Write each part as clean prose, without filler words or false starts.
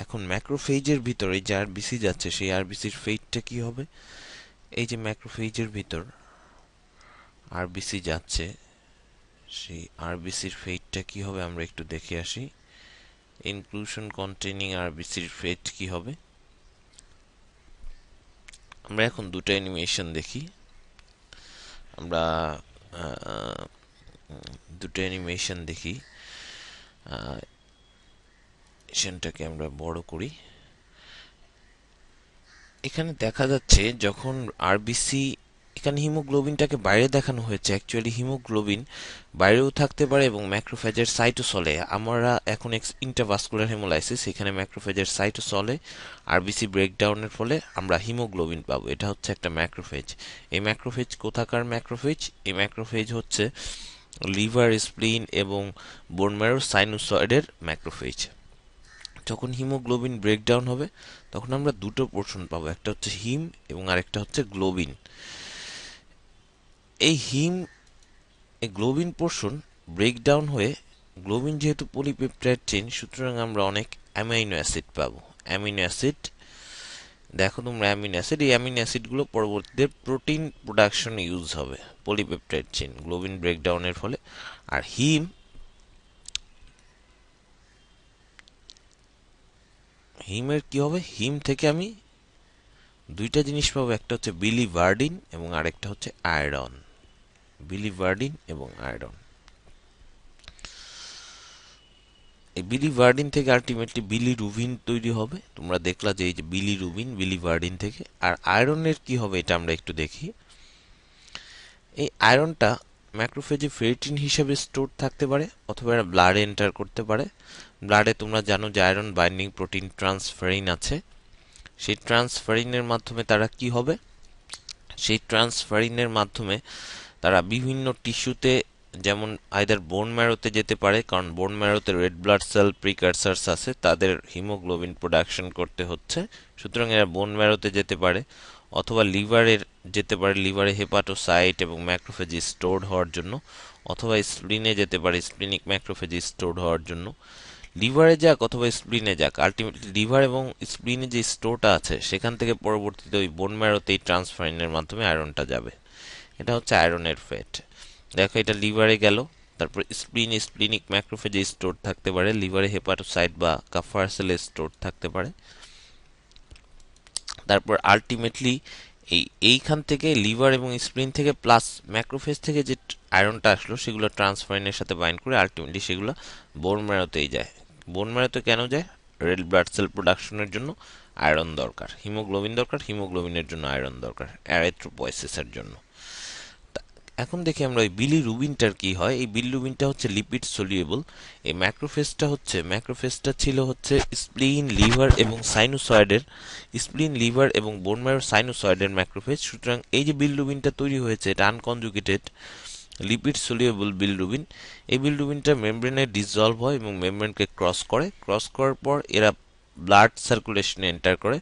এখন ম্যাক্রোফেজের ভিতরে যে আরবিসি যাচ্ছে সেই আরবিসির ফেটটা কি হবে? এই যে ম্যাক্রোফেজের ভিতর আরবিসি যাচ্ছে, সেই আরবিসির ফেটটা কি হবে আমরা একটু দেখে আসি। ইনক্লুশন কন্টেইনিং আরবিসির ফেট কি হবে? আমরা এখন দুটো অ্যানিমেশন দেখি। আমরা দুটো অ্যানিমেশন দেখি। অ্যানিমেশনটাকে আমরা বড় করি। এখানে দেখা যাচ্ছে যখন আরবিসি, এখানে হিমোগ্লোবিনটাকে বাইরে দেখানো হয়েছে, অ্যাকচুয়ালি হিমোগ্লোবিন বাইরেও থাকতে পারে এবং ম্যাক্রোফেজের সাইটোসলে, আমরা এখন ইন্ট্রাভাস্কুলার হেমোলাইসিস, এখানে ম্যাক্রোফেজের সাইটোসলে আরবিসি ব্রেকডাউনের ফলে আমরা হিমোগ্লোবিন পাবো। এটা হচ্ছে একটা ম্যাক্রোফেজ। এই ম্যাক্রোফেজ কোথাকার ম্যাক্রোফেজ? এই ম্যাক্রোফেজ হচ্ছে লিভার, স্প্লিন এবং বোন ম্যারো সাইনোসয়েডের ম্যাক্রোফেজ। যখন হিমোগ্লোবিন ব্রেকডাউন হবে তখন আমরা দুটো পোর্শন পাবো, একটা হচ্ছে হিম এবং আরেকটা হচ্ছে গ্লোবিন। এই গ্লোবিন পোর্শন ব্রেকডাউন হয়ে, গ্লোবিন যেহেতু পলিপেপটাইড চেইন, সুতরাং আমরা অনেক অ্যামাইনো অ্যাসিড পাবো। অ্যামিনো অ্যাসিড, দেখো তোমরা অ্যামিনো অ্যাসিড, এই অ্যামিনো অ্যাসিডগুলো পরবর্তীতে প্রোটিন প্রোডাকশনে ইউজ হবে পলিপেপটাইড চেইন গ্লোবিন ব্রেকডাউনের ফলে। আর হিমের কি হবে? হিম থেকে আমি দুইটা জিনিস পাবো, একটা হচ্ছে বিলিভার্ডিন এবং আরেকটা হচ্ছে আয়রন। বিলিভার্ডিন এবং আয়রন, এই বিলিভার্ডিন থেকে আলটিমেটলি বিলিরুবিন তৈরি হবে। তোমরা দেখলা যে এই যে বিলিরুবিন বিলিভার্ডিন থেকে। আর আয়রনের কি হবে এটা আমরা একটু দেখি। এই আয়রনটা ম্যাক্রোফেজে ফেরিটিন হিসেবে স্টোর থাকতে পারে অথবা এরা ব্লাডে এন্টার করতে পারে। ব্লাডে তোমরা জানো যে আয়রন বাইন্ডিং প্রোটিন ট্রান্সফেরিন আছে। সেই ট্রান্সফেরিনের মাধ্যমে তারা কি হবে? সেই ট্রান্সফেরিনের মাধ্যমে তারা বিভিন্ন টিস্যুতে, যেমন আইদার বোন ম্যারোতে যেতে পারে, কারণ বোন ম্যারোতে রেড ব্লাড সেল প্রিকারসার্স আছে, তাদের হিমোগ্লোবিন প্রোডাকশন করতে হচ্ছে, সুতরাং এরা বোন ম্যারোতে যেতে পারে। অথবা লিভারের যেতে পারে, লিভারে হেপাটোসাইট এবং ম্যাক্রোফেজি স্টোরড হওয়ার জন্য। অথবা স্প্লিনে যেতে পারে, স্প্লিনিক ম্যাক্রোফেজি স্টোরড হওয়ার জন্য। লিভারে যাক অথবা স্প্লিনে যাক, আলটিমেটলি লিভার এবং স্প্লিনে যে স্টোরটা আছে সেখান থেকে পরবর্তীতে ওই বোন ম্যারোতে এই ট্রান্সফারিনের মাধ্যমে আয়রনটা যাবে। এটা হচ্ছে আয়রনের ফ্যাট। দেখো এটা লিভারে গেল, তারপর স্প্লিনিক ম্যাক্রোফেজে স্টোর থাকতে পারে, লিভারে হেপাটোসাইট বা কাফার সেলে স্টোর থাকতে পারে। তারপর আলটিমেটলি এইখান থেকে লিভার এবং স্প্লিন থেকে প্লাস ম্যাক্রোফেজ থেকে যে আয়রনটা আসলো সেগুলো ট্রান্সফারিনের সাথে বাইন্ড করে আলটিমেটলি সেগুলো বোন ম্যারোতেই যায়। বোন ম্যারোতে কেন যায়? রেড ব্লাড সেল প্রোডাকশনের জন্য আয়রন দরকার, হিমোগ্লোবিন দরকার, হিমোগ্লোবিনের জন্য আয়রন দরকার, এরিথ্রোপয়েসিসের জন্য। এখন দেখি আমরা ওই বিলিরুবিনটার কি হয়। এই বিলিরুবিনটা হচ্ছে লিপিড সলিউবল। এই ম্যাক্রোফেজটা ছিল হচ্ছে স্প্লিন, লিভার এবং সাইনোসয়েডের, স্প্লিন, লিভার এবং বোন ম্যারো সাইনোসয়েডের ম্যাক্রোফেজ। সুতরাং এই যে বিলিরুবিনটা তৈরি হয়েছে এটা আনকনজুগেটেড লিপিড সলিউবল বিলিরুবিন। এই বিলিরুবিনটা মেমব্রেনে ডিসলভ হয় এবং মেমব্রেনকে ক্রস করার পর এরা ব্লাড সার্কুলেশনে এন্টার করে।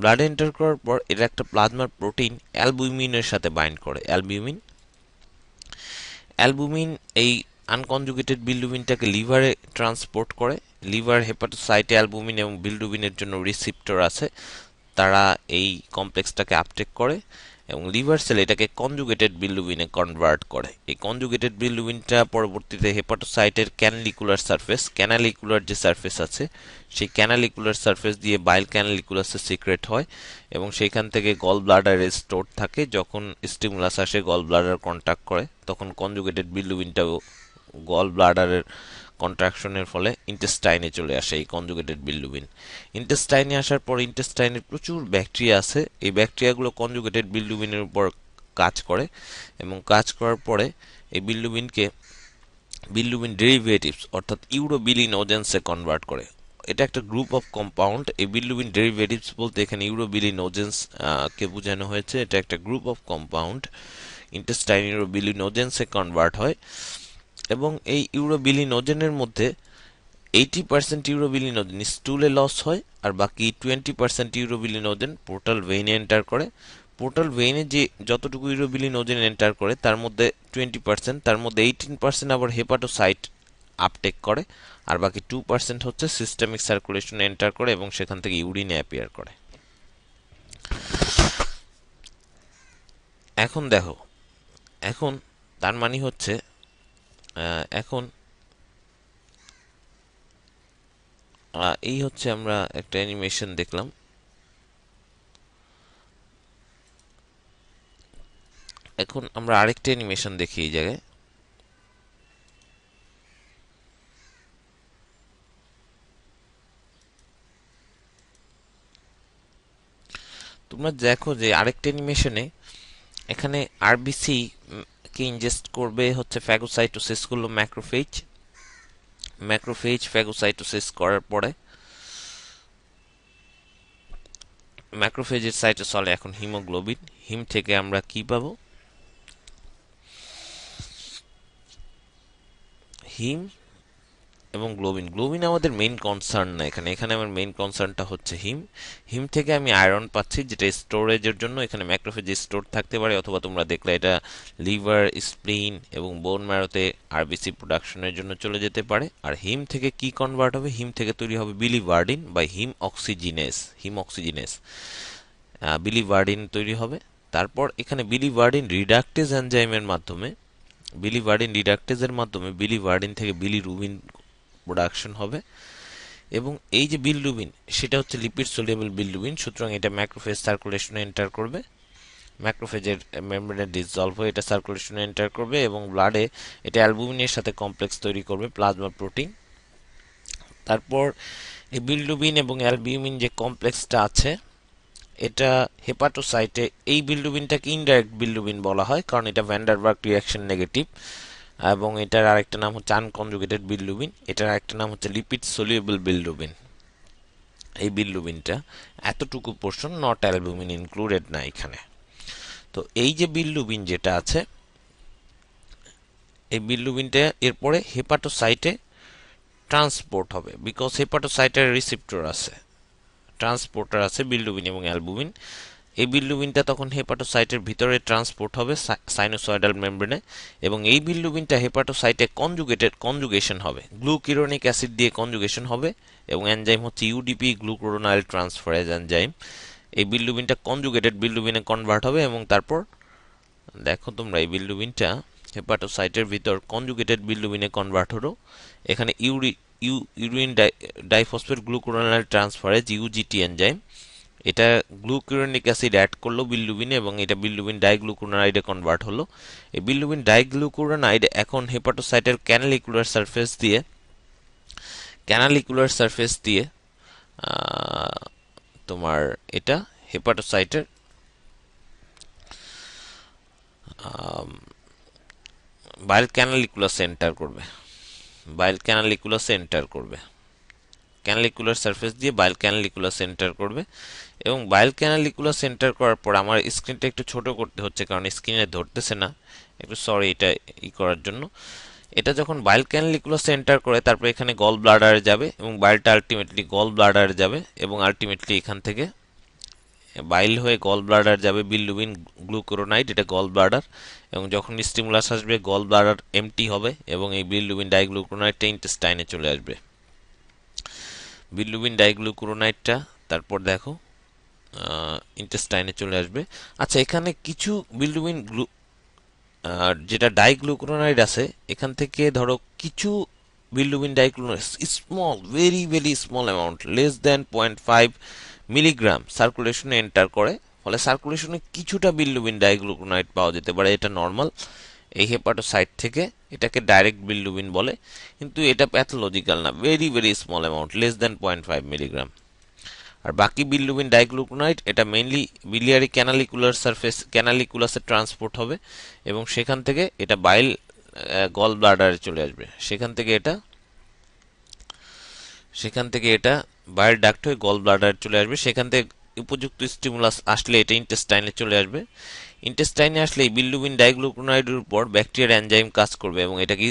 ব্লাডে এন্টার করার পর এরা একটা প্লাজমার প্রোটিন অ্যালবুমিনের সাথে বাইন্ড করে। অ্যালবুমিন এই আনকনজুগেটেড বিলিরুবিনটাকে লিভারে ট্রান্সপোর্ট করে। লিভার হেপাটোসাইটে অ্যালবুমিন এবং বিলিরুবিনের জন্য রিসিপ্টর আছে, তারা এই কমপ্লেক্সটাকে আপটেক করে এবং লিভার সেল এটাকে কনজুগেটেড বিলিরুবিনে কনভার্ট করে। এই কনজুগেটেড বিলিরুবিনটা পরবর্তীতে হেপাটোসাইটের ক্যানালিকুলার যে সারফেস আছে সেই ক্যানালিকুলার সারফেস দিয়ে বাইল ক্যানালিকুলাসে সিক্রেট হয় এবং সেইখান থেকে গল ব্লাডারে স্টোর থাকে। যখন স্টিমুলাস আসে গল ব্লাডার কন্ট্যাক্ট করে তখন কনজুগেটেড বিলিরুবিনটাও গল ব্লাডারের কন্ট্রাকশনের ফলে ইন্টেস্টাইনে চলে আসে এই কনজুগেটেড বিলিরুবিন। ইন্টেস্টাইনে আসার পর ইন্টেস্টাইনে প্রচুর ব্যাকটেরিয়া আছে, এই ব্যাকটেরিয়াগুলো কনজুগেটেড বিলিরুবিনের উপর কাজ করে এবং কাজ করার পরে এই বিলিরুবিন ডেরিভেটিভস অর্থাৎ ইউরোবিলিনোজেন্সে কনভার্ট করে। এটা একটা গ্রুপ অফ কম্পাউন্ড। এই বিলিরুবিন ডেরিভেটিভস বলতে এখানে ইউরোবিলিনোজেন্স কে বোঝানো হয়েছে। এটা একটা গ্রুপ অফ কম্পাউন্ড, ইন্টেস্টাইন ইউরোবিলিনোজেন্সে কনভার্ট হয় এবং এই ইউরোবিলিনোজেনের মধ্যে 80% ইউরোবিলিনোজেন স্টুলে লস হয় আর বাকি 20% ইউরোবিলিনোজেন পোর্টাল ভেইনে এন্টার করে। পোর্টাল ভেইনে যে যতটুকু ইউরোবিলিনোজেন এন্টার করে তার মধ্যে 20%, তার মধ্যে 18% আবার হেপাটোসাইট আপটেক করে, আর বাকি 2% হচ্ছে সিস্টেমিক সার্কুলেশনে এন্টার করে এবং সেখান থেকে ইউরিনে অ্যাপিয়ার করে। এখন দেখো, এখন তার মানে হচ্ছে এখন এই হচ্ছে আমরা একটা অ্যানিমেশন দেখলাম। এখন আমরা আরেকটা অ্যানিমেশন দেখি এই জায়গায়। তোমরা দেখো যে আরেকটা অ্যানিমেশনে এখানে আরবিসি কে ইনজেস্ট করবে হচ্ছে ফ্যাগোসাইটোসিস করলো ম্যাক্রোফেজ। ফ্যাগোসাইটোসিস করার পরে ম্যাক্রোফেজের সাইটোসলে এখন হিমোগ্লোবিন, হিম থেকে আমরা কি পাবো? হিম এবং গ্লোবিন। গ্লোবিন আমাদের মেইন কনসার্ন না এখানে, এখানে আমার মেইন কনসার্নটা হচ্ছে হিম। হিম থেকে আমি আয়রন পাচ্ছি যেটা স্টোরেজের জন্য এখানে ম্যাক্রোফেজে স্টোর থাকতে পারে, অথবা তোমরা দেখলে এটা লিভার, স্প্লিন এবং বোন ম্যারোতে আরবিসি প্রোডাকশনের জন্য চলে যেতে পারে। আর হিম থেকে কি কনভার্ট হবে? হিম থেকে তৈরি হবে বিলিভার্ডিন বা হিম অক্সিজিনেস বিলিভার্ডিন তৈরি হবে। তারপর এখানে বিলিভার্ডিন রিডাকটেজ এনজাইমের মাধ্যমে বিলিভার্ডিন থেকে বিলিরুবিন প্রোডাকশন হবে, এবং এই যে বিলিরুবিন সেটা হচ্ছে লিপিড সোলিউবল বিলিরুবিন। সুতরাং এটা ম্যাক্রোফেজ সার্কুলেশনে এন্টার করবে, ম্যাক্রোফেজের মেমব্রেনে ডিসলভ হয়ে এটা সার্কুলেশনে এন্টার করবে এবং ব্লাডে এটা অ্যালবুমিনের সাথে কমপ্লেক্স তৈরি করবে, প্লাজমা প্রোটিন। তারপর এই বিলিরুবিন এবং অ্যালবুমিন যে কমপ্লেক্সটা আছে এটা হেপাটোসাইটে, এই বিলিরুবিনটাকে ইনডাইরেক্ট বিলিরুবিন বলা হয় কারণ এটা van der Bergh reaction negative, এবং এটার আরেকটা নাম হচ্ছে আনকনজুগেটেড বিলিরুবিন, এটার আরেকটা নাম হচ্ছে লিপিড সলিউবল বিলিরুবিন। এই বিলিরুবিনটা এতটুকু পোর্শন নট অ্যালবুমিন ইনক্লুডেড না এখানে। তো এই যে বিলিরুবিন যেটা আছে, এই বিলিরুবিনটা এরপরে হেপাটোসাইটে ট্রান্সপোর্ট হবে, বিকজ হেপাটোসাইটের রিসেপ্টর আছে, ট্রান্সপোর্টার আছে বিলিরুবিন এবং অ্যালবুমিন। এই বিলিরুবিনটা তখন হেপাটোসাইটের ভিতরে ট্রান্সপোর্ট হবে সাইনোসয়েডাল মেমব্রেনে, এবং এই বিলিরুবিনটা হেপাটোসাইটে কনজুগেশন হবে, গ্লুকিরোনিক অ্যাসিড দিয়ে কনজুগেশন হবে, এবং এনজাইম হচ্ছে ইউডিপি, গ্লুকুরোনাইল ট্রান্সফারেজ এনজাইম। এই বিলিরুবিনটা কনজুগেটেড বিলিরুবিনে কনভার্ট হবে, এবং তারপর দেখো তোমরা এই বিলিরুবিনটা হেপাটোসাইটের ভিতর কনজুগেটেড বিলিরুবিনে কনভার্ট হলো। এখানে ইউরিন ডাইফসফেট গ্লুকুরোনাইল ট্রান্সফারেজ ইউজিটি এনজাইম, এটা গ্লুকুরোনিক অ্যাসিড অ্যাড করলো বিলিরুবিনে এবং এটা বিলিরুবিন ডাইগ্লুকুরোনাইডে কনভার্ট হলো। এই বিলিরুবিন ডাইগ্লুকুরোনাইড এখন হেপাটোসাইটের ক্যানালিকুলার সারফেস দিয়ে তোমার এটা হেপাটোসাইটের বাইল ক্যানালিকুলাসে এন্টার করবে, ক্যানালিকুলার সারফেস দিয়ে বাইল ক্যানালিকুলাস এন্টার করবে, এবং বাইল ক্যানালিকুলাস এন্টার করার পর আমার স্ক্রিনটা একটু ছোট করতে হচ্ছে কারণ স্ক্রিনে ধরতেছে না, একটু সরি এটা করার জন্য। এটা যখন বাইল ক্যানালিকুলাস এন্টার করে তারপর এখানে গল ব্লাডারে যাবে এবং বাইলটা আলটিমেটলি গল ব্লাডারে যাবে, এবং আলটিমেটলি এখান থেকে বাইল হয়ে গল ব্লাডার যাবে বিলিরুবিন গ্লুকুরোনাইড, এটা গল ব্লাডার, এবং যখন স্টিমুলাস আসবে গল ব্লাডার এমটি হবে এবং এই বিলিরুবিন ডাইগ্লুকুরোনাইডটা ইন্টেস্টাইনে চলে আসবে। বিলিরুবিন ডাইগ্লুকুরোনাইডটা তারপর দেখো ইন্টেস্টাইনে চলে আসবে। আচ্ছা, এখানে কিছু বিলিরুবিন যেটা ডাইগ্লুকুরোনাইড আছে এখান থেকে ধরো কিছু bilirubin diglucuronide small, very very small amount, less than 0.5 milligram সার্কুলেশনে এন্টার করে, ফলে সার্কুলেশনে কিছুটা বিলিরুবিন ডাইগ্লুকুরোনাইড পাওয়া যেতে পারে, এটা নর্মাল। এই হেপাটোসাইট থেকে এটাকে ডাইরেক্ট বিলিরুবিন বলে, কিন্তু এটা প্যাথোলজিক্যাল না, very very small amount, less than 0.5 milligram. আর বাকি বিলিরুবিন ডাইগ্লুকুরোনাইড এটা মেইনলি বিলিয়ারি ক্যানালিকুলাসে ট্রান্সপোর্ট হবে এবং সেখান থেকে এটা বাইল গল ব্লাডারে চলে আসবে, সেখান থেকে এটা বাইল ডাক্ট হয়ে গল ব্লাডারে চলে আসবে, সেখান থেকে উপযুক্ত স্টিমুলাস আসলে এটা ইন্টেস্টাইনে চলে আসবে। ইন্টেস্টাইনে আসলে এই বিলিরুবিন ডাইগ্লুকুরোনাইডের উপর ব্যাকটেরিয়ার এনজাইম কাজ করবে এবং এটাকে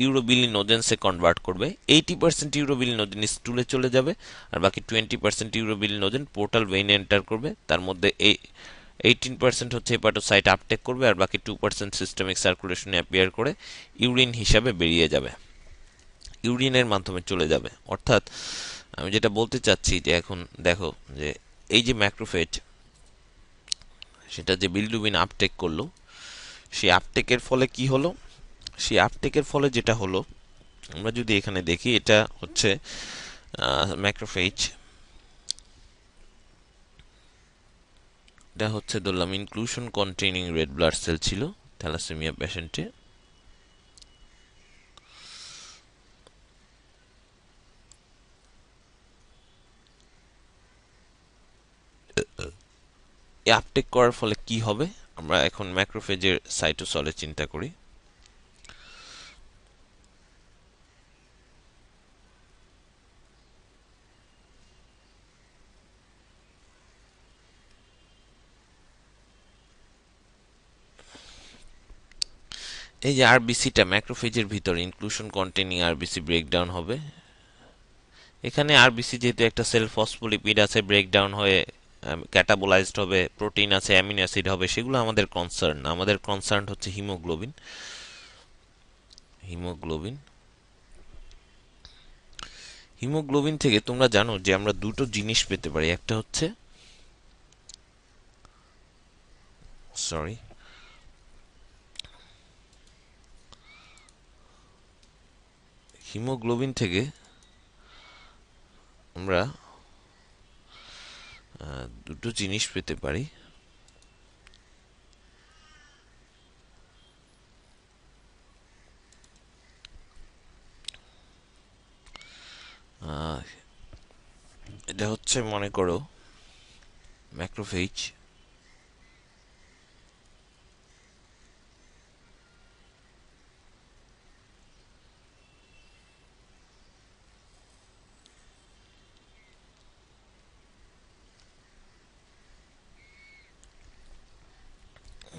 ইউরোবিলিনোজেন্সে কনভার্ট করবে। 80% ইউরোবিলিনোজেন স্টুলে চলে যাবে আর বাকি 20% ইউরোবিলিনোজেন পোর্টাল ভেইনে এন্টার করবে, তার মধ্যে 18% হচ্ছে হেপাটোসাইট আপটেক করবে আর বাকি 2% সিস্টেমিক সার্কুলেশনে অ্যাপিয়ার করে ইউরিন হিসাবে বেরিয়ে যাবে। ইউরিনের মাধ্যমে চলে যাবে। অর্থাৎ আমি যেটা বলতে চাচ্ছি যে এখন দেখো যে এই যে ম্যাক্রোফেজ সেটা যে বিলিরুবিন আপটেক করলো, সেই আপটেকের ফলে কি হলো, সেই আপটেকের ফলে যেটা হলো, আমরা যদি এখানে দেখি এটা হচ্ছে ম্যাক্রোফেজ, এটা হচ্ছে ধরলাম inclusion containing red blood cell ছিল থ্যালাসেমিয়া পেশেন্টে। এই আপটেক করার ফলে কি হবে, আমরা এখন ম্যাক্রোফেজের সাইটোসলে চিন্তা করি। এই যে আরবিসিটা ম্যাক্রোফেজের ভিতরে ইনক্লুশন কন্টেইনিং আরবিসি ব্রেকডাউন হবে। এখানে আরবিসি যেহেতু একটা সেল ফসফোলিপিড আছে, ব্রেকডাউন হয়ে ক্যাটাবোলাইজড হবে, প্রোটিন আছে, অ্যামিনো অ্যাসিড হবে, সেগুলো আমাদের কনসার্ন না। আমাদের কনসার্ন হচ্ছে হিমোগ্লোবিন। হিমোগ্লোবিন হিমোগ্লোবিন থেকে তোমরা জানো যে আমরা দুটো জিনিস পেতে পারি। একটা হচ্ছে সরি হিমোগ্লোবিন থেকে আমরা দুটো জিনিস পেতে পারি। এটা হচ্ছে মনে করো ম্যাক্রোফেজ,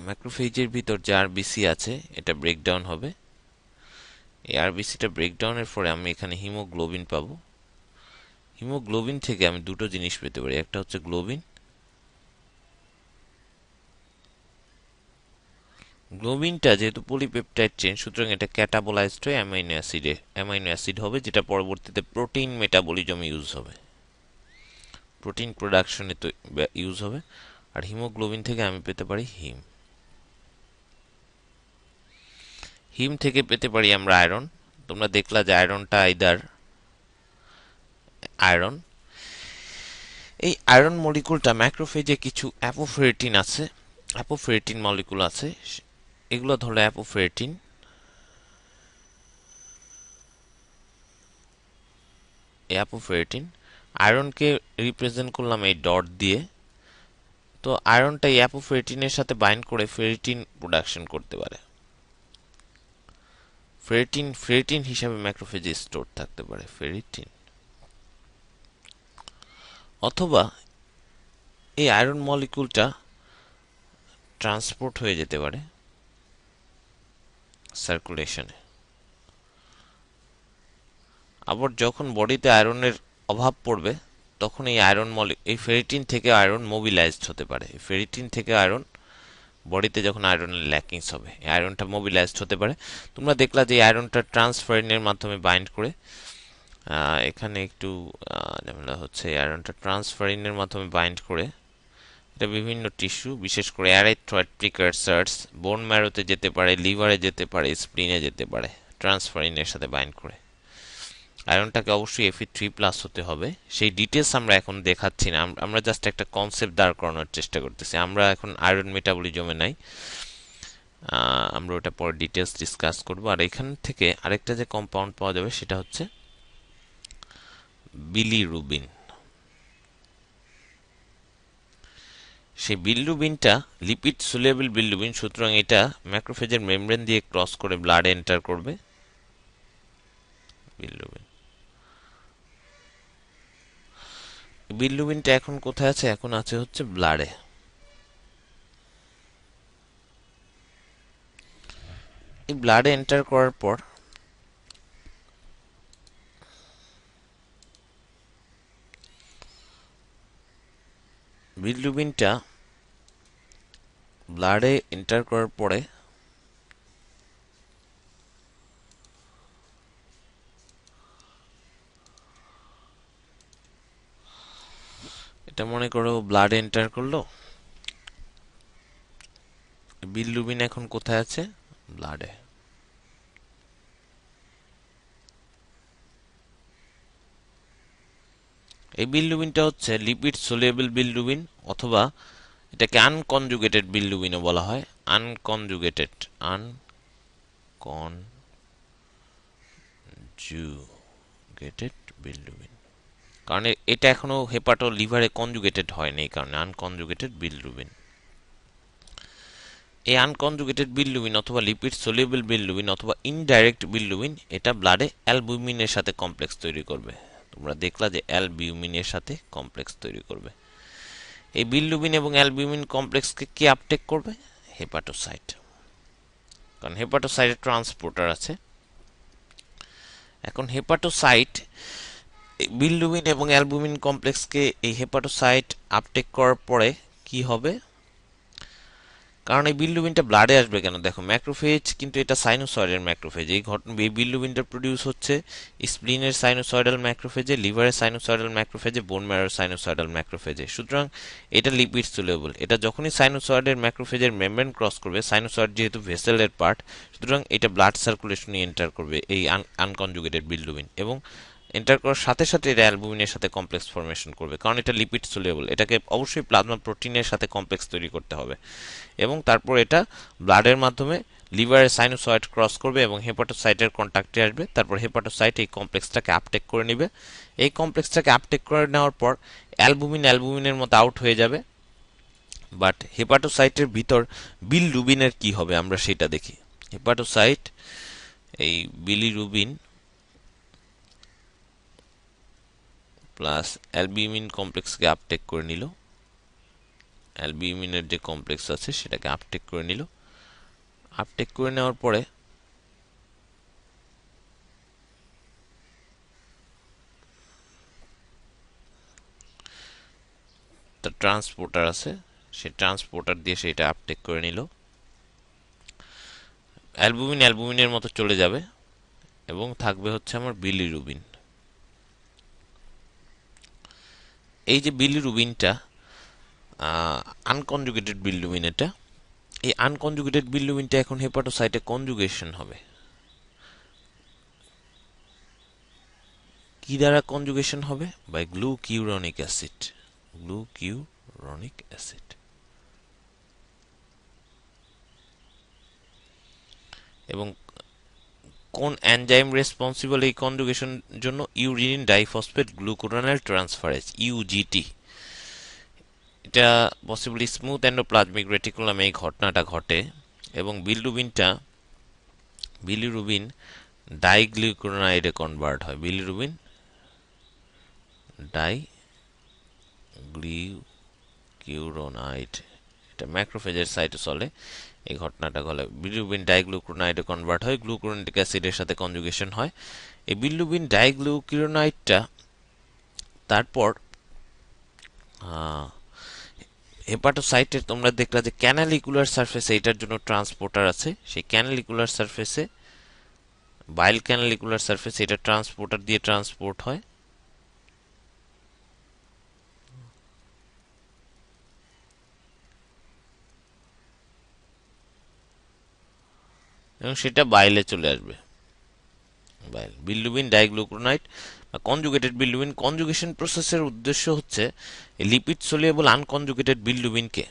ম্যাক্রোফেজের ভিতর যে আরবিসি আছে এটা ব্রেকডাউন হবে। এই আরবিসিটা ব্রেকডাউনের পরে আমি এখানে হিমোগ্লোবিন পাবো। হিমোগ্লোবিন থেকে আমি দুটো জিনিস পেতে পারি। একটা হচ্ছে গ্লোবিন, গ্লোবিনটা যেহেতু পলিপেপটাইড চেইন, সুতরাং এটা ক্যাটাবোলাইজড হয়ে অ্যামাইনো অ্যাসিড হবে, যেটা পরবর্তীতে প্রোটিন মেটাবলিজমে ইউজ হবে, প্রোটিন প্রোডাকশনে তো ইউজ হবে। আর হিমোগ্লোবিন থেকে আমি পেতে পারি হিম। হিম থেকে পেতে পারি আমরা আয়রন। তোমরা দেখলা যে আয়রনটা আইদার আয়রন, এই আয়রন মলিকুলটা ম্যাক্রোফেজে কিছু অ্যাপোফেরেটিন আছে, অ্যাপোফেরেটিন মলিকুল আছে, এগুলো ধরো অ্যাপোফেরেটিন। এই অ্যাপোফেরেটিন আয়রনকে রিপ্রেজেন্ট করলাম এই ডট দিয়ে। তো আয়রনটা এই অ্যাপোফেরেটিনের সাথে বাইন্ড করে ফেরিটিন প্রোডাকশন করতে পারে। ফেরিটিন হিসাবে ম্যাক্রোফেজে স্টোর থাকতে পারে ফেরিটিন। অথবা এই আয়রন মলিকুলটা ট্রান্সপোর্ট হয়ে যেতে পারে সার্কুলেশনে। আবার যখন বডিতে আয়রনের অভাব পড়বে তখন এই ফেরিটিন থেকে আয়রন মোবিলাইজড হতে পারে। ফেরিটিন থেকে আয়রন বডিতে যখন আয়রনের ল্যাকিংস হবে, এই আয়রনটা মোবিলাইজড হতে পারে। তোমরা দেখলা যে আয়রনটা ট্রান্সফারিনের মাধ্যমে বাইন্ড করে, এখানে একটু ঝামেলা হচ্ছে, আয়রনটা ট্রান্সফারিনের মাধ্যমে বাইন্ড করে এটা বিভিন্ন টিস্যু, বিশেষ করে অ্যারিথ্রয়েড প্রিকারসার্স, বোন ম্যারোতে যেতে পারে, লিভারে যেতে পারে, স্প্লিনে যেতে পারে, ট্রান্সফারিনের সাথে বাইন্ড করে। আয়রনটাকে অবশ্যই Fe3+ হতে হবে। সেই ডিটেলস আমরা এখন দেখাচ্ছি না, আমরা জাস্ট একটা কনসেপ্ট দাঁড় করানোর চেষ্টা করতেছি। আমরা এখন আয়রন মেটাবলিজমে নাই, আমরা ওটা পরে ডিটেলস ডিসকাস করব। আর এখান থেকে আরেকটা যে কম্পাউন্ড পাওয়া যাবে সেটা হচ্ছে বিলিরুবিন। সেই বিলিরুবিনটা লিপিড সোলিউবল বিলিরুবিন, সুতরাং এটা ম্যাক্রোফেজের মেমব্রেন দিয়ে ক্রস করে ব্লাডে এন্টার করবে। বিলিরুবিন বিলিরুবিনটা এখন কোথায় আছে, এখন আছে হচ্ছে ব্লাডে। এই ব্লাডে এন্টার করার পর বিলিরুবিনটা ব্লাডে এন্টার করার পরে এটা মনে করো ব্লাড এন্টার করলো, বিলিরুবিন এখন কোথায় আছে? ব্লাডে। এই বিলিরুবিনটা হচ্ছে লিপিড সোলিউবল বিলিরুবিন, অথবা এটাকে আনকনজুগেটেড বিলিরুবিনও বলা হয়। আনকনজুগেটেড বিলিরুবিন, কারণ এটা এখনো হেপাটো লিভারে কনজুগেটেড হয়নি, এই কারণে আনকনজুগেটেড বিলিরুবিন। এই আনকনজুগেটেড বিলিরুবিন অথবা লিপিড সোলিউবল বিলিরুবিন অথবা ইনডাইরেক্ট বিলিরুবিন, এটা ব্লাডে অ্যালবুমিনের সাথে কমপ্লেক্স তৈরি করবে। তোমরা দেখলা যে অ্যালবিউমিনের সাথে কমপ্লেক্স তৈরি করবে। এই বিলিরুবিন এবং অ্যালবিউমিন কমপ্লেক্সকে কি আপটেক করবে? হেপাটোসাইট, কারণ হেপাটোসাইটে ট্রান্সপোর্টার আছে। এখন হেপাটোসাইট বিলিরুবিন এবং অ্যালবুমিন কমপ্লেক্সকে এই হেপাটোসাইট আপটেক করার পরে কি হবে? কারণ এই বিলিরুবিনটা ব্লাডে আসবে কেন? দেখো ম্যাক্রোফেজ কিন্তু এটা সাইনোসয়েডের ম্যাক্রোফেজ। এই বিলিরুবিনটা প্রডিউস হচ্ছে স্প্লিনের সাইনোসয়েডাল ম্যাক্রোফেজে, লিভারের সাইনোসয়েডাল ম্যাক্রোফেজে, বোন ম্যারোর সাইনোসয়েডাল ম্যাক্রোফেজে। সুতরাং এটা লিপিড সোলিউবল। এটা যখনই সাইনোসয়েডের ম্যাক্রোফেজের মেমব্রেন ক্রস করবে, সাইনোসয়েড যেহেতু ভেসেলের পার্ট, সুতরাং এটা ব্লাড সার্কুলেশনে এন্টার করবে এই আনকনজুগেটেড বিলিরুবিন, এবং এন্টার করার সাথে সাথে এটা অ্যালবুমিনের সাথে কমপ্লেক্স ফরমেশন করবে, কারণ এটা লিপিড সোলিউবল। এটাকে অবশ্যই প্লাজমা প্রোটিনের সাথে কমপ্লেক্স তৈরি করতে হবে, এবং তারপর এটা ব্লাডের মাধ্যমে লিভারের সাইনোসয়েড ক্রস করবে এবং হেপাটোসাইটের কন্ট্যাক্টে আসবে। তারপর হেপাটোসাইট এই কমপ্লেক্সটাকে আপটেক করে নেবে। এই কমপ্লেক্সটাকে আপটেক করে নেওয়ার পর অ্যালবুমিনের মতো আউট হয়ে যাবে। বাট হেপাটোসাইটের ভিতর বিলিরুবিনের কি হবে আমরা সেটা দেখি। হেপাটোসাইট এই বিলিরুবিন প্লাস অ্যালবিউমিন কমপ্লেক্সকে আপটেক করে নিল, অ্যালবিউমিনের যে কমপ্লেক্স আছে সেটাকে আপটেক করে নিল। আপটেক করে নেওয়ার পরে তার ট্রান্সপোর্টার আছে, সেই ট্রান্সপোর্টার দিয়ে সেটা আপটেক করে নিল। অ্যালবুমিনের মতো চলে যাবে এবং থাকবে হচ্ছে আমার বিলিরুবিন। এই যে বিলিরুবিনটা আনকনজুগেটেড বিলিরুবিন, এটা এই আনকনজুগেটেড বিলিরুবিনটা এখন হেপাটোসাইটে কনজুগেশন হবে। কি দ্বারা কনজুগেশন হবে? By glucuronic acid. Glucuronic acid. এবং কোন এনজাইম রেসপন্সিবল এই কনজুগেশন জন্য? Uridine diphosphate glucuronyl transferase, UGT. এটা পসিবলি স্মুথ এন্ডোপ্লাজমিক রেটিকুলামে এই ঘটনাটা ঘটে, এবং বিলিরুবিন ডাইগ্লুকুরোনাইডে কনভার্ট হয়। বিলিরুবিন ডাইগ্লুকুরোনাইড, এটা ম্যাক্রোফেজের সাইটোসলে এই ঘটনাটা ঘটে। বিলিরুবিন ডাইগ্লুকুরোনাইডে কনভার্ট হয়, গ্লুকুরোনিক অ্যাসিডের সাথে কনজুগেশন হয়। এই বিলিরুবিন ডাইগ্লুকুরোনাইডটা তারপর হেপাটোসাইটের তোমরা দেখলা যে ক্যানালিকুলার সারফেসে এটার জন্য ট্রান্সপোর্টার আছে। সেই ক্যানালিকুলার সারফেসে, বাইল ক্যানালিকুলার সারফেসে এটা ট্রান্সপোর্টার দিয়ে ট্রান্সপোর্ট হয়, এবং সেটা বাইলে চলে আসবে। বাইল বিলিরুবিন ডাইগ্লুকুরোনাইড বা কনজুগেটেড বিলিরুবিন। কনজুগেশন প্রসেসের উদ্দেশ্য হচ্ছে lipid soluble unconjugated বিলিরুবিনকে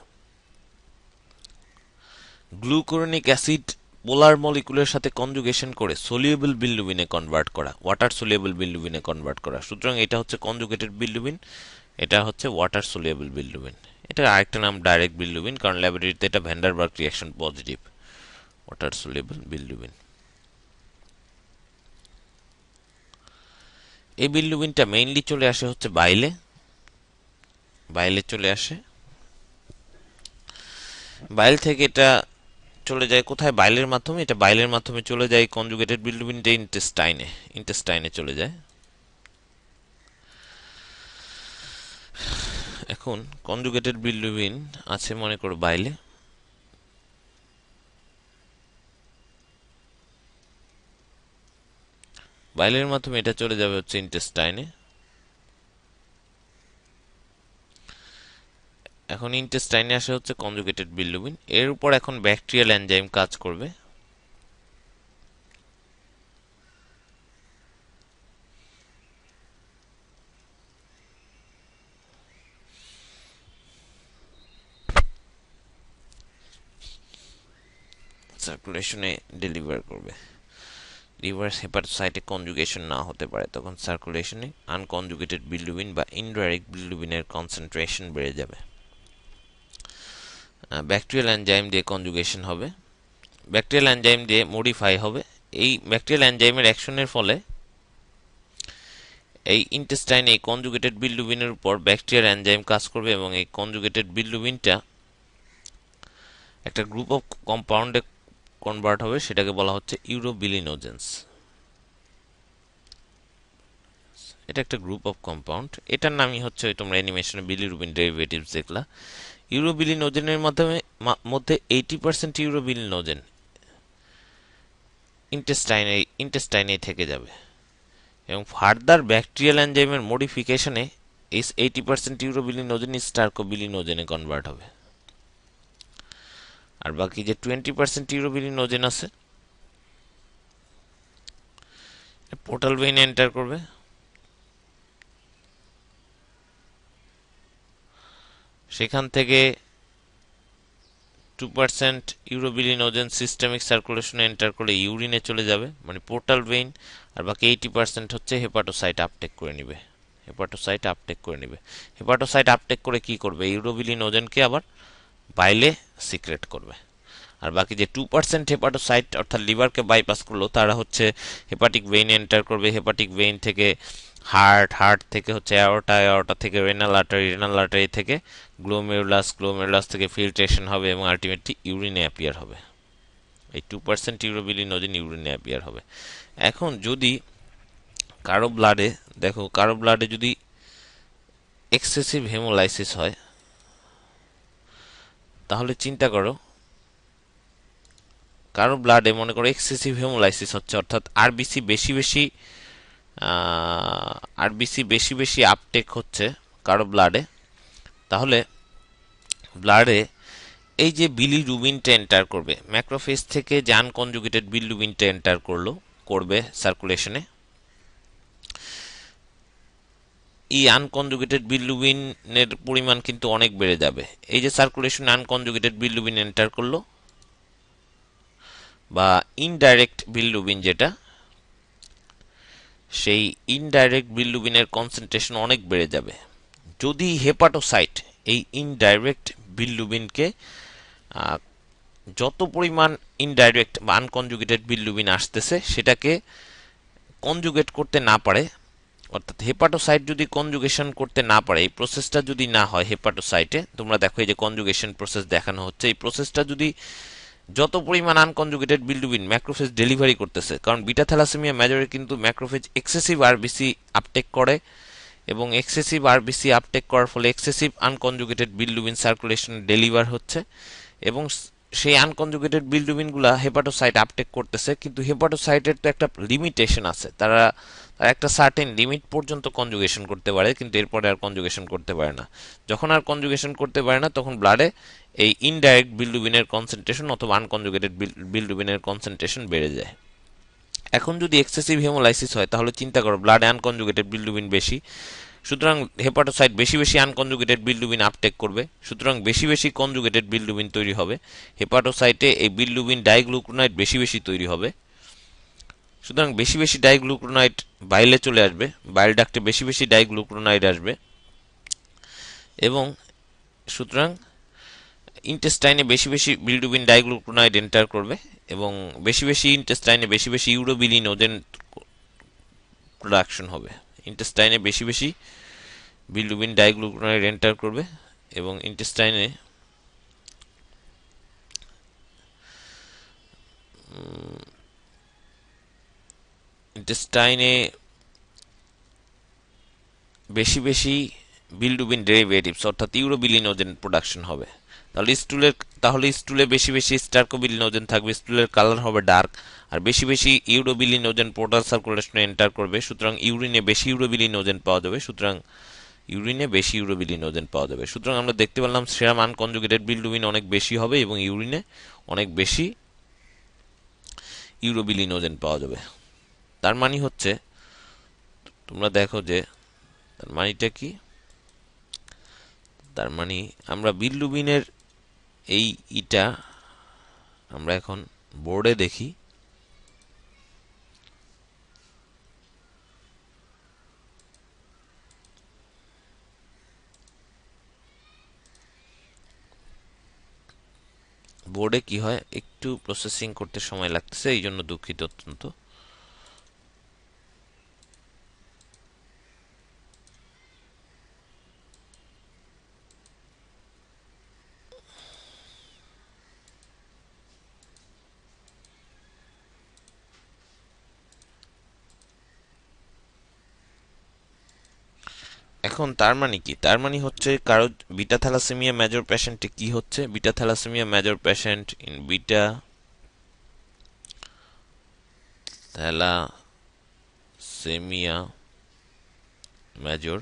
glucuronic acid পোলার মলিকুলের সাথে কনজুগেশন করে সলিউবল বিলিরুবিনে কনভার্ট করা, ওয়াটার সলিউবল বিলিরুবিনে কনভার্ট করা। সুতরাং এটা হচ্ছে কনজুগেটেড বিলিরুবিন, এটা হচ্ছে ওয়াটার সলিউবল বিলিরুবিন। এটা আরেকটা নাম ডাইরেক্ট বিলিরুবিন, কারণ ল্যাবরেটরিতে এটা van den Bergh reaction positive. Water soluble bilirubin. এই বিলিরুবিনটা মেইনলি চলে আসে হচ্ছে বাইলে চলে আসে। বাইল থেকে এটা চলে যায় কোথায়? বাইলের মাধ্যমে। এটা বাইলের মাধ্যমে চলে যায় কনজুগেটেড বিলিরুবিনটা ইন্টেস্টাইনে চলে যায়। এখন কনজুগেটেড বিলিরুবিন আছে মনে করো বাইলে, বাইলের মাধ্যমে এটা চলে যাবে হচ্ছে ইন্টেস্টাইনে। এখন ইন্টেস্টাইনে আসে হচ্ছে কনজুগেটেড বিলিরুবিন, এর উপর এখন ব্যাকটেরিয়াল এনজাইম কাজ করবে। সার্কুলেশনে ডেলিভার করবে। রিভার্স হেপাটোসাইটে কনজুগেশন না হতে পারে, তখন সার্কুলেশনে আনকনজুগেটেড বিলিরুবিন বা ইনডাইরেক্ট বিলিরুবিনের কনসেন্ট্রেশন বেড়ে যাবে। ব্যাকটেরিয়াল এনজাইম দিয়ে কনজুগেশন হবে, ব্যাকটেরিয়াল এনজাইম দিয়ে মডিফাই হবে। এই ব্যাকটেরিয়াল এনজাইমের অ্যাকশনের ফলে এই ইন্টেস্টাইনে এই কনজুগেটেড বিলিরুবিনের উপর ব্যাকটেরিয়াল এনজাইম কাজ করবে এবং এই কনজুগেটেড বিলিরুবিনটা একটা গ্রুপ অফ কম্পাউন্ডে কনভার্ট হবে, সেটাকে বলা হচ্ছে ইউরোবিলিনোজেন্স। এটা একটা গ্রুপ অফ কম্পাউন্ড, এটার নামই হচ্ছে তোমরা অ্যানিমেশনে বিলিরুবিন ডেরিভেটিভস দেখলা। ইউরোবিলিনোজেনের মধ্যে 80% ইউরোবিলিনোজেন ইন্টেস্টাইনে থেকে যাবে এবং ফার্দার ব্যাকটেরিয়াল এনজাইমের মডিফিকেশনে এই 80% ইউরোবিলিনোজেন স্টার্কোবিলিনোজেনে কনভার্ট হবে। আর বাকি যে 20% ইউরোবিলিনোজেন আছে পোর্টাল ভেইনে এন্টার করবে, সেখান থেকে 2% ইউরোবিলিনোজেন সিস্টেমিক সার্কুলেশনে এন্টার করে ইউরিনে চলে যাবে, মানে পোর্টাল ভেইন। আর বাকি 80% হচ্ছে হেপাটোসাইট আপটেক করে নেবে, হেপাটোসাইট আপটেক করে কি করবে, ইউরোবিলিনোজেনকে আবার বাইলে সিক্রেট করবে। আর বাকি যে 2% হেপাটোসাইট অর্থাৎ লিভারকে বাইপাস করলো, তারা হচ্ছে হেপাটিক ভেইনে এন্টার করবে, হেপাটিক ভেইন থেকে হার্ট থেকে হচ্ছে অ্যাওর্টা থেকে রেনাল আর্টারি থেকে গ্লোমেরুলাস থেকে ফিল্ট্রেশন হবে এবং আলটিমেটলি ইউরিনে অ্যাপিয়ার হবে। এই 2% ইউরোবিলিনোজেন ইউরিনে অ্যাপিয়ার হবে। এখন যদি কারো ব্লাডে যদি এক্সেসিভ হেমোলাইসিস হয়, তাহলে চিন্তা করো কারো ব্লাডে মনে করো এক্সেসিভ হেমোলাইসিস হচ্ছে, অর্থাৎ আরবিসি বেশি বেশি আপটেক হচ্ছে কারো ব্লাডে, তাহলে ব্লাডে এই যে বিলিরুবিনটা এন্টার করবে, ম্যাক্রোফেজ থেকে যে আনকনজুগেটেড বিলিরুবিনটা এন্টার করবে সার্কুলেশনে, এই আনকনজুগেটেড বিলিরুবিনের পরিমাণ কিন্তু অনেক বেড়ে যাবে। এই যে সার্কুলেশনে আনকনজুগেটেড বিলিরুবিন এন্টার করলো বা ইনডাইরেক্ট বিলিরুবিন যেটা, সেই ইনডাইরেক্ট বিলিরুবিনের কনসেন্ট্রেশন অনেক বেড়ে যাবে। যদি হেপাটোসাইট এই ইনডাইরেক্ট বিলিরুবিনকে যত পরিমাণ ইনডাইরেক্ট বা আনকনজুগেটেড বিলিরুবিন আসতেছে সেটাকে কনজুগেট করতে না পারে, অর্থাৎ হেপাটোসাইট যদি কনজুগেশন করতে না পারে, এই প্রসেসটা যদি না হয় হেপাটোসাইটে, তোমরা দেখো এই যে কনজুগেশন প্রসেস দেখানো হচ্ছে, এই প্রসেসটা যদি যত পরিমাণ আনকনজুগেটেড বিলিরুবিন ম্যাক্রোফেজ ডেলিভারি করতেছে, কারণ বিটা থ্যালাসেমিয়া মেজরে কিন্তু ম্যাক্রোফেজ এক্সেসিভ আরবিসি আপটেক করে এবং এক্সেসিভ আরবিসি আপটেক করার ফলে excessive unconjugated bilirubin circulation deliver হচ্ছে এবং সেই আনকনজুগেটেড বিলিরুবিনগুলো হেপাটোসাইট আপটেক করতেছে, কিন্তু হেপাটোসাইটের তো একটা লিমিটেশন আছে, তারা একটা সার্টেন লিমিট পর্যন্ত কনজুগেশন করতে পারে, কিন্তু এরপরে আর কনজুগেশন করতে পারে না। যখন আর কনজুগেশন করতে পারে না, তখন ব্লাডে এই ইনডাইরেক্ট বিলিরুবিনের কনসেন্ট্রেশন অথবা আনকনজুগেটেড বিলিরুবিনের কনসেন্ট্রেশন বেড়ে যায়। এখন যদি এক্সেসিভ হেমোলাইসিস হয়, তাহলে চিন্তা করো ব্লাডে আনকনজুগেটেড বিলিরুবিন বেশি, সুতরাং হেপাটোসাইট বেশি বেশি আনকনজুগেটেড বিলিরুবিন আপটেক করবে, সুতরাং বেশি বেশি কনজুগেটেড বিলিরুবিন তৈরি হবে। হেপাটোসাইটে এই বিলিরুবিন ডাইগ্লুকুরোনাইড বেশি বেশি তৈরি হবে, সুতরাং বেশি বেশি ডাইগ্লুকুরোনাইড বাইলে চলে আসবে, বাইল ডাক্টে বেশি বেশি ডাইগ্লুকুরোনাইড আসবে এবং সুতরাং ইন্টেস্টাইনে বেশি বেশি বিলিরুবিন ডাইগ্লুকুরোনাইড এন্টার করবে এবং বেশি বেশি ইন্টেস্টাইনে বেশি বেশি ইউরোবিলিনোজেন প্রোডাকশন হবে। ইন্টেস্টাইনে বেশি বেশি বিলিরুবিন ডাইগ্লুকুরোনাইড এন্টার করবে এবং ইন্টেস্টাইনে বেশি বেশি বিলিরুবিন ডেরিভেটিভস অর্থাৎ ইউরোবিলিনোজেন প্রোডাকশন হবে। তাহলে স্টুলে বেশি বেশি স্টার্কোবিলিনোজেন থাকবে, স্টুলের কালার হবে ডার্ক, আর বেশি বেশি ইউরোবিলিনোজেন পোর্টাল সার্কুলেশনে এন্টার করবে, সুতরাং ইউরিনে বেশি ইউরোবিলিনোজেন পাওয়া যাবে, সুতরাং ইউরিনে বেশি ইউরোবিলিনোজেন পাওয়া যাবে। সুতরাং আমরা দেখতে পেলাম সেরাম আনকনজুগেটেড বিলিরুবিন অনেক বেশি হবে এবং ইউরিনে অনেক বেশি ইউরোবিলিনোজেন পাওয়া যাবে। তার মানে হচ্ছে, তোমরা দেখো যে তার মানেটা কি, তার মানে আমরা বিলিরুবিনের এই ইটা আমরা এখন বোর্ডে দেখি। বোর্ডে কি হয়, একটু প্রসেসিং করতে সময় লাগতেছে, এই জন্য দুঃখিত অত্যন্ত। এখন তার মানে কি, তার মানে হচ্ছে কারো বিটা থ্যালাসেমিয়া মেজর পেশেন্টে কি হচ্ছে, beta thalassemia major patient in beta thalassemia major,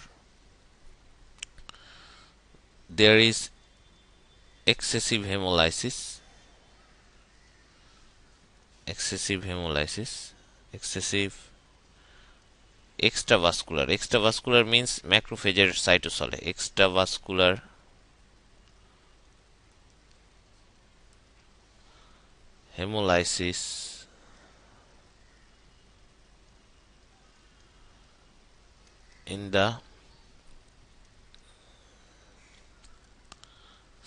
there is excessive hemolysis, excessive extravascular means macrophageর সাইটোসলে, extravascular hemolysis in the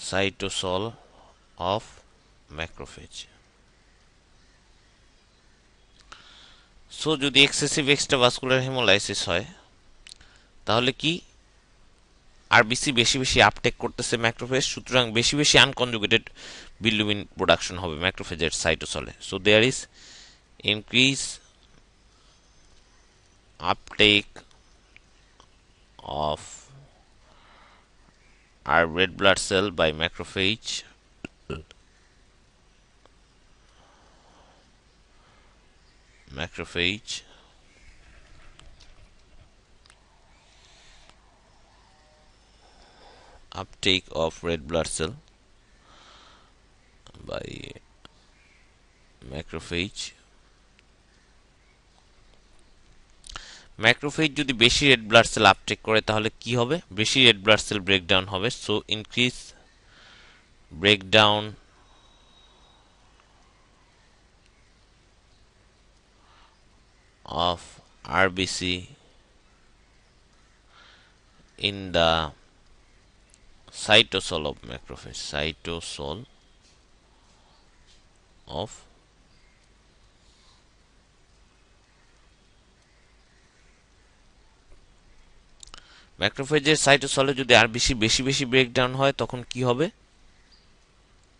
cytosol of macrophage. So যদি এক্সেসিভ এক্সট্রাভাস্কুলার হেমোলাইসিস হয় তাহলে কি, আরবিসি বেশি বেশি আপটেক করতেছে ম্যাক্রোফেজ, সুতরাং বেশি বেশি আনকনজুগেটেড বিলিরুবিন প্রোডাকশন হবে ম্যাক্রোফেজের সাইটোসলে। So there is increase uptake of our red blood cell by macrophage uptake of red blood cell by macrophage যদি বেশি রেড ব্লাড সেল আপটেক করে তাহলে কি হবে, বেশি রেড ব্লাড সেল ব্রেকডাউন হবে। So increase breakdown of RBC in the cytosol of macrophage, cytosol of ম্যাক্রোফেজের সাইটোসলে যদি RBC বেশি বেশি ব্রেকডাউন হয় তখন কি হবে,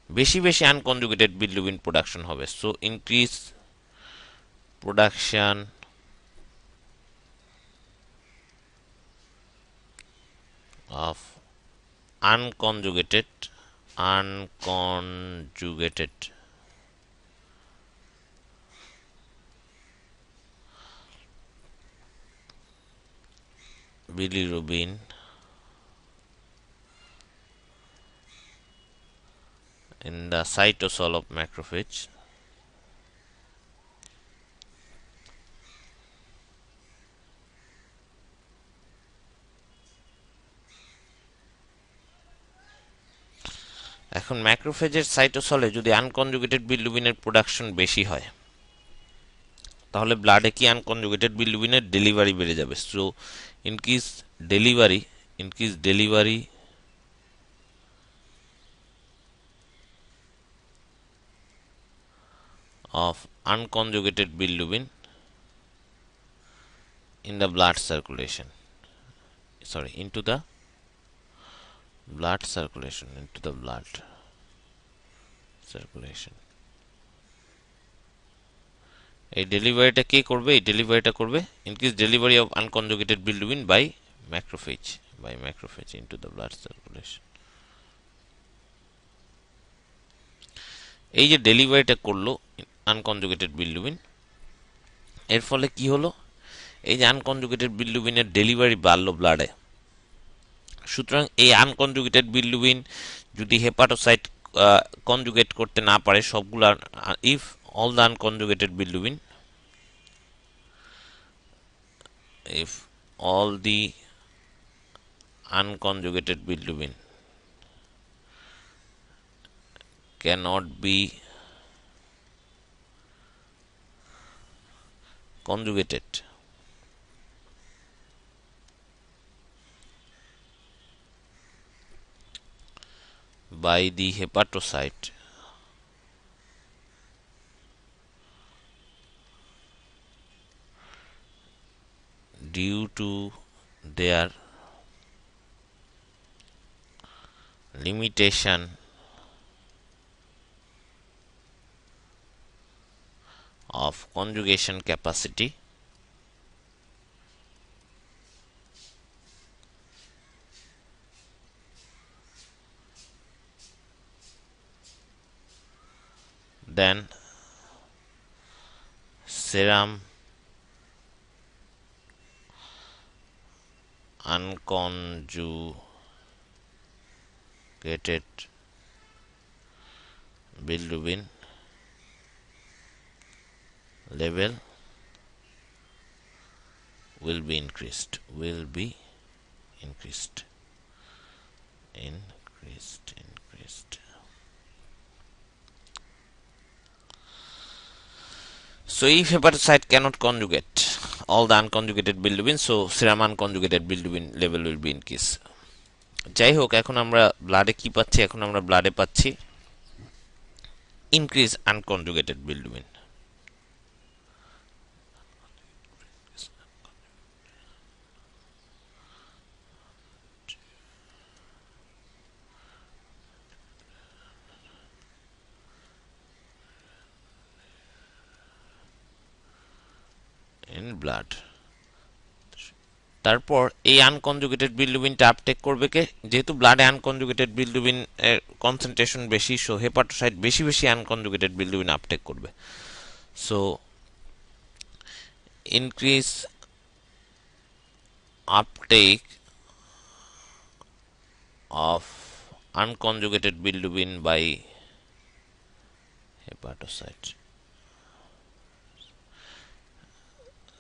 বেশি বেশি আনকনজুগেটেড বিলিরুবিন প্রোডাকশন হবে। So increase production of unconjugated bilirubin in the cytosol of macrophage. এখন ম্যাক্রোফেজের সাইটোসলে যদি আনকনজুগেটেড বিলিরুবিনের প্রোডাকশন বেশি হয় তাহলে ব্লাডে কি আনকনজুগেটেড বিলিরুবিনের ডেলিভারি বেড়ে যাবে। So increase delivery of unconjugated bilirubin in the blood circulation, into the blood circulation, এই ডেলিভারিটা কে করবে, এই ডেলিভারিটা করবে increase delivery of unconjugated bilirubin by macrophage into the blood circulation. এই যে ডেলিভারিটা করলো আনকনজুগেটেড বিলিরুবিন, এর ফলে কি হলো, এই যে আনকনজুগেটেড বিলিরুবিনের ডেলিভারি বাড়লো ব্লাডে, সুতরাং এই আনকনজুগেটেড বিলিরুবিন যদি হেপাটোসাইট কনজুগেট করতে না পারে সবগুলা, if all the unconjugated bilirubin, if all the unconjugated bilirubin cannot be conjugated by the hepatocyte due to their limitation of conjugation capacity, then serum unconjugated bilirubin level will be increased, increased. So if hepatocyte cannot conjugate all the unconjugated bilirubin, so serum unconjugated bilirubin level will be increased. যাই হোক, এখন আমরা ব্লাডে কি পাচ্ছি? এখন আমরা ব্লাডে পাচ্ছি increase unconjugated bilirubin. In blood. তারপর এই আনকনজুগেটেড বিলিরুবিনটা আপটেক করবে কে? যেহেতু ব্লাডে আনকনজুগেটেড বিলিরুবিন এর কনসেন্ট্রেশন বেশি, সো হেপাটোসাইট বেশি বেশি আনকনজুগেটেড বিলিরুবিন আপটেক করবে। So increase uptake of unconjugated bilirubin by hepatocyte.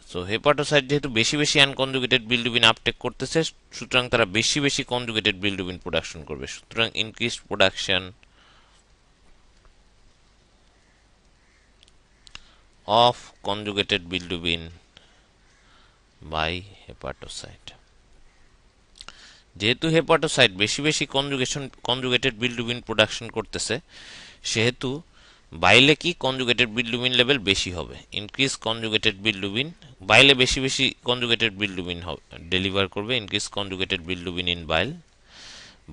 So hepatocyte যেহেতু বেশি বেশি আনকনজুগেটেড বিলিরুবিন আপটেক করতেছে, সুতরাং তারা বেশি বেশি কনজুগেটেড বিলিরুবিন প্রোডাকশন করবে। সুতরাং increased production of conjugated bilirubin by hepatocyte. যেহেতু হেপাটোসাইট বেশি বেশি কনজুগেটেড বিলিরুবিন প্রোডাকশন করতেছে, সেহেতু বাইলে কি কনজুগেটেড বিলিরুবিন লেভেল বেশি হবে। ইনক্রিজ কনজুগেটেড বিলিরুবিন, বাইলে বেশি বেশি কনজুগেটেড বিলিরুবিন ডেলিভার করবে। ইনক্রিজ কনজুগেটেড বিলিরুবিন ইন বাইল।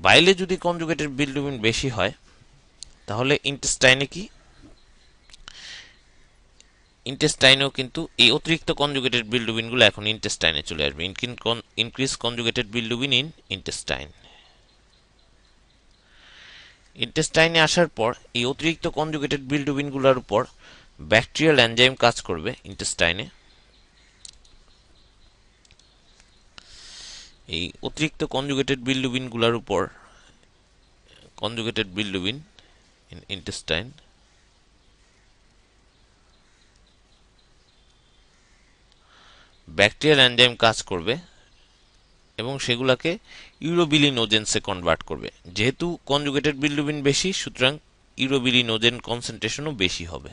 বাইলে যদি কনজুগেটেড বিলিরুবিন বেশি হয়, তাহলে ইন্টেস্টাইনে কি, ইন্টেস্টাইনেও কিন্তু এই অতিরিক্ত কনজুগেটেড বিলিরুবিনগুলো এখন ইন্টেস্টাইনে চলে আসবে। Increase conjugated bilirubin in intestine. ইন্টেস্টাইনে আসার পর এই অতিরিক্ত কনজুগেটেড বিলিরুবিনগুলোর উপর ব্যাকটেরিয়াল এনজাইম কাজ করবে ইন্টেস্টাইনে। এই অতিরিক্ত কনজুগেটেড বিলিরুবিনগুলোর উপর conjugated bilirubin in intestine bacterial enzyme কাজ করবে এবং সেগুলোকে ইউরোবিলিনোজেন্সে কনভার্ট করবে। যেহেতু কনজুগেটেড বিলিরুবিন বেশি, সুতরাং ইউরোবিলিনোজেন কনসেন্ট্রেশনও বেশি হবে।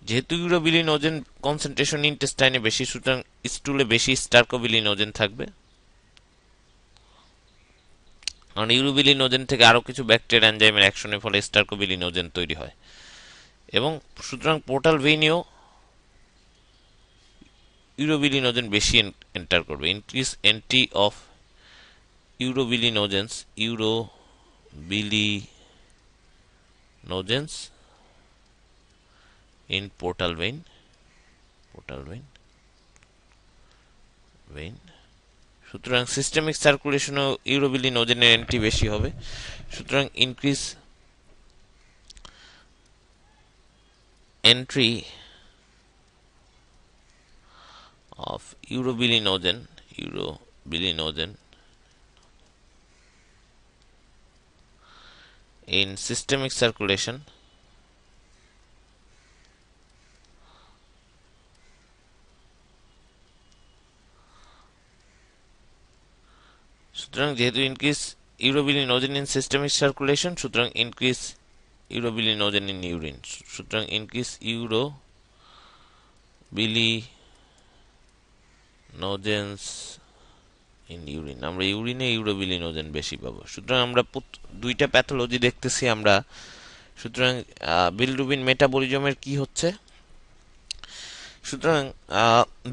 যেহেতু ইউরোবিলিনোজেন কনসেন্ট্রেশন ইন্টেস্টাইনে বেশি, সুতরাং স্টুলে বেশি স্টার্কোবিলিনোজেন থাকবে। কারণ ইউরোবিলিনোজেন থেকে আরো কিছু ব্যাকটেরিয়াল এনজাইমের অ্যাকশনের ফলে স্টার্কোবিলিনোজেন তৈরি হয়, এবং সুতরাং পোর্টাল ভেইনেও ইউরোবিলিনোজেন বেশি এন্টার করবে। Increase entry of urobilinogens in portal vein. সুতরাং সিস্টেমিক সার্কুলেশনেও ইউরোবিলিনোজেনের এন্ট্রি বেশি হবে। সুতরাং increase entry of urobilinogen in systemic circulation সুতরাং যেহেতু increase urobilinogen in systemic circulation, সুতরাং ইনক্রিজ ইউরোবিলিনোজেন ইন ইউরিন, সুতরাং ইনক্রিজ ইউরোবিলিনোজেন্স ইন ইউরিন, আমরা ইউরিনে ইউরোবিলিনোজেন বেশি পাবো। সুতরাং আমরা দুইটা প্যাথোলজি দেখতেছি আমরা। সুতরাং বিলিরুবিন মেটাবলিজমের কি হচ্ছে, সুতরাং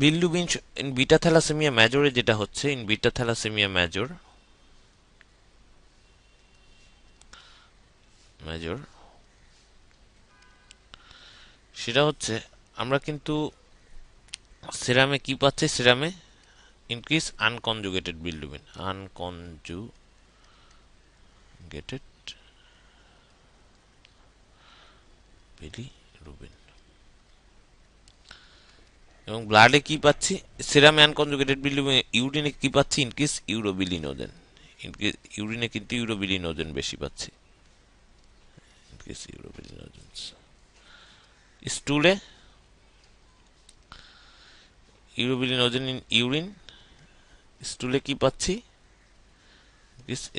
বিলিরুবিন ইন বিটা থ্যালাসেমিয়া মেজরে যেটা হচ্ছে, ইন বিটা থ্যালাসেমিয়া মেজর সেটা হচ্ছে আমরা কিন্তু সেরামে কি পাচ্ছি, সেরামে increase unconjugated bilirubin, unconjugated bilirubin, এবং ব্লাডে কি পাচ্ছি, সেরামে আনকনজুগেটেড বিলিরুবিন, ইউরিনে কি পাচ্ছি, ইনক্রিজ ইউরোবিলিনোজেন, ইউরিনে কিন্তু ইউরোবিলিনোজেন বেশি পাচ্ছি, ইনক্রিজ ইউরোবিলিনোজেন। স্টুলে ইউরোবিলিনোজেন ইন ইউরিন, স্টুলে কি পাচ্ছি,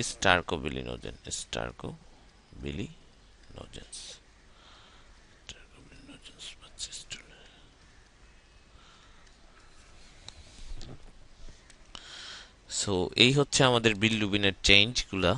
স্টার্কোবিলিনোজেন, স্টার্কোবিলিনোজেন্স পাচ্ছি স্টুলে। সো এই হচ্ছে আমাদের বিলিরুবিনের চেঞ্জ গুলা।